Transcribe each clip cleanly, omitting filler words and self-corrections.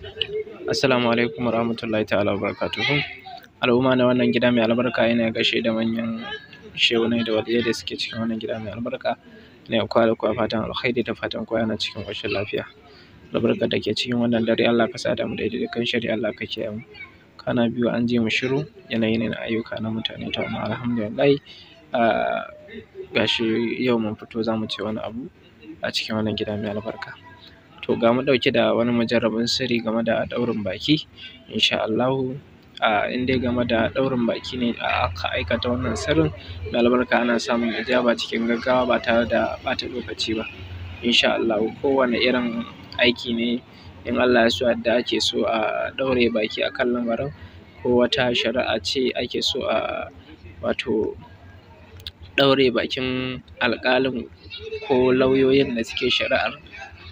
Assalamu alaikum warahmatullahi ta'ala wabarakatuhu. Al'umma na wannan gida mai albarka, ina gaishe da manyan shehunai da waliyai da suke cikin wannan gida mai albarka. Ina kowa da kowa fatan alkhairi da fatan kowa yana cikin ƙoshin lafiya. Albarkar da ke cikin wannan dare Allah ka sada mu daidai, dukkan shari'a Allah ka kiyaye mu. Kana biyu an ji mu shiru, yanayi ne na ayyuka na mutane, to amma alhamdulillah gashi yau mun fito za mu ce wani abu a cikin wannan gida mai albarka. To ga mu ɗauke da wani mujarrabin sirri game da ɗaurin baki, insha Allahu in dai game da ɗaurin baki ne aka aikata wannan sirrin mai albarka, ana samun ijaba cikin gaggawa ba tare da ɓata lokaci ba, insha Allahu. Kowane irin aiki ne in Allah ya so yadda ake so a ɗaure baki a kan lamarin, ko wata shari'a ce ake so a wato ɗaure bakin alƙalin ko lauyoyin da suke shari'ar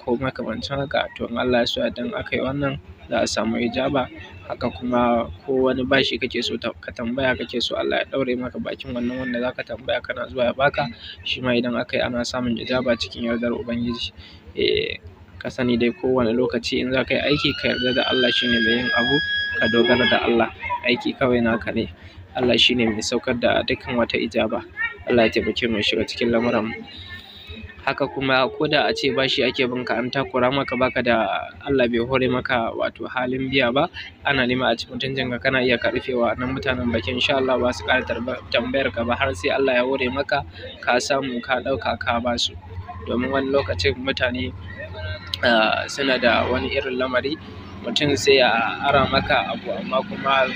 ko makamancin haka, to in Allah ya so yadda in aka yi wannan za a samu ijaba. Haka kuma ko wani bashi kake so ka tambaya, kake so Allah ya ɗaure maka bakin wannan wanda za ka tambaya kana zuwa ya baka, shi ma idan aka yi ana samun ijaba cikin yardar Ubangiji. Ka sani dai kowane lokaci in za ka yi aiki ka yarda da Allah shine mai yin abu, ka dogara da Allah, aiki kawai naka ne, Allah shine mai saukar da dukkan wata ijaba. Allah ya taimake mu ya shiga cikin lamuran mu. Haka kuma ko da a ce bashi ake bin ka, an takura maka, baka da Allah bai hore maka wato halin biya ba, ana nema a ci mutuncin ka, kana iya ka rufe wa nan mutanen bakin, insha Allah ba su ƙara tambayar ka ba har sai Allah ya hore maka ka samu ka ɗauka ka ba su. Domin wani lokacin mutane suna da wani irin lamari, mutum sai ya ara maka abu amma kuma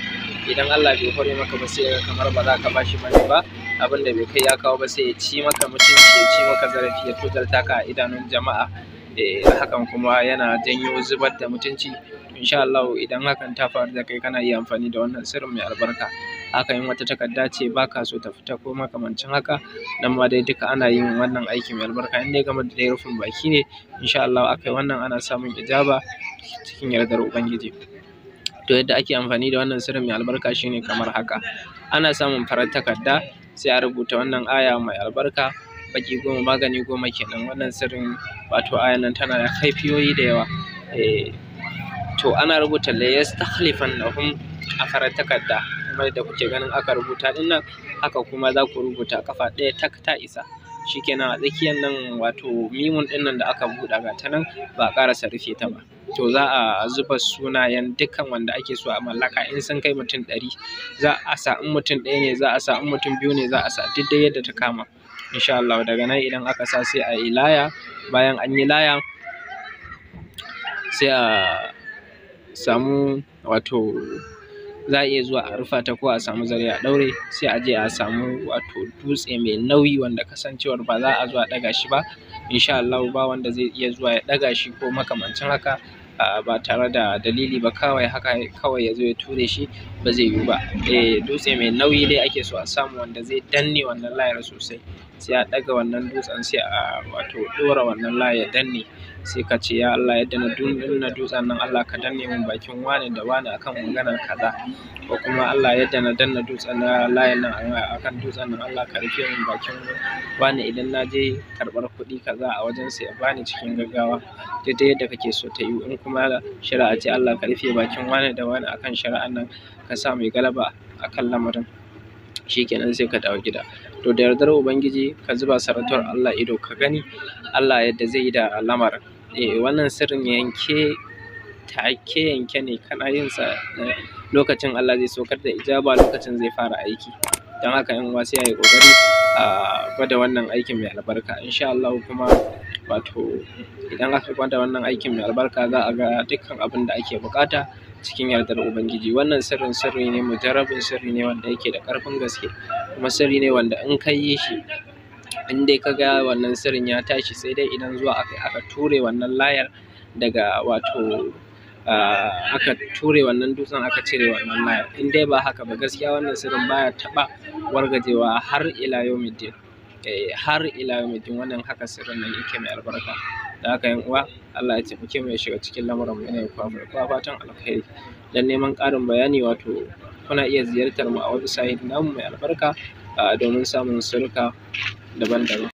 idan Allah bai hore maka ba sai kamar ba za ka bashi bane ba, abin da bai kai ya kawo ba sai ya ci maka mutunci, ya ci maka zarafi, ya tozarta ka a idanun jama'a. Hakan kuma yana janyo zubar da mutunci. Insha Allah idan hakan ta faru da kai, kana iya amfani da wannan sirrin mai albarka. Haka in wata takarda ce baka so ta fita ko makamancin haka, nan ma dai duka ana yin wannan aiki mai albarka. In dai game da dai rufin baki ne, insha Allah aka yi wannan ana samun ijaba cikin yardar Ubangiji. To yadda ake amfani da wannan sirrin mai albarka shine kamar haka: ana samun farar takarda sai a rubuta wannan aya mai albarka, baki 10 magani 10 kenan. Wannan sirrin wato ayan nan tana da kaifiyoyi da yawa. To ana rubuta la yastakhlifannahum a farar takarda kamar da kuke ganin aka rubuta din nan, haka kuma za ku rubuta kafa ɗaya tak ta isa. Shikenan a tsakiyar nan wato mimun ɗin nan da aka buɗa ga ta nan ba a ƙarasa rufe ta ba. To za a zuba sunayen dukkan wanda ake so a mallaka, in sun kai mutum 100 za a sa, in mutum 1 ne za a sa, in mutum 2 ne za a sa, duk dai yadda ta kama, insha Allah. Daga nan idan aka sa sai a yi laya, bayan an yi laya sai a samu wato za a iya zuwa a rufa ta ko a samu zare a ɗaure, sai a je a samu wato dutse mai nauyi wanda kasancewar ba za a zo a ɗaga shi ba, insha Allah ba wanda zai iya zuwa ya ɗaga shi ko makamancin haka ba tare da dalili ba, kawai haka kawai ya zo ya ture shi ba zai yiwu ba. Dutse mai nauyi dai ake so a samu wanda zai danne wannan layar sosai, sai a ɗaga wannan dutsen, sai a wato ɗora wannan layar danne, sai ka ce ya Allah yadda na danna dutsen nan, Allah ka danne min bakin wane da wane akan maganar kaza, ko kuma Allah yadda na danna dutsen na layin nan akan dutsen nan, Allah ka rufe min bakin wane idan na je karɓar kuɗi kaza a wajen sa ya bani cikin gaggawa, daidai yadda kake so ta yi. In kuma shari'a ce, Allah ka rufe bakin wane da wane akan shari'an nan, ka sa mai galaba akan lamarin. Shikenan sai ka dawo gida. To da yardar Ubangiji ka zuba sarautar Allah ido ka gani Allah yadda zai yi da lamarin. Wannan sirrin take yanke ne, kana yin sa lokacin Allah zai saukar da ijaba, lokacin zai fara aiki. Don haka yan uwa sai a yi ƙoƙari a gwada wannan aikin mai albarka, insha Allah. Kuma wato idan aka gwada wannan aikin mai albarka za a ga dukkan abin da ake buƙata cikin yardar Ubangiji. Wannan sirri ne, mujarrabin sirri ne wanda yake da ƙarfin gaske, kuma sirri ne wanda in ka yi shi, in dai ka ga wannan sirrin ya tashi, sai dai idan zuwa aka ture wannan layar daga wato aka ture wannan dutsen, aka cire wannan layar. In dai ba haka ba, gaskiya wannan sirrin baya taɓa wargajewa har ila yawmiddin. Har ila yawmiddin wannan haka sirrin nan yake mai albarka. Da haka yan uwa, Allah ya taimake mu ya shiga cikin lamuran mu, yana kwa fatan alkhairi. Dan neman ƙarin bayani wato kuna iya ziyartar mu a website namu mai albarka domin samun sirrika daban-daban.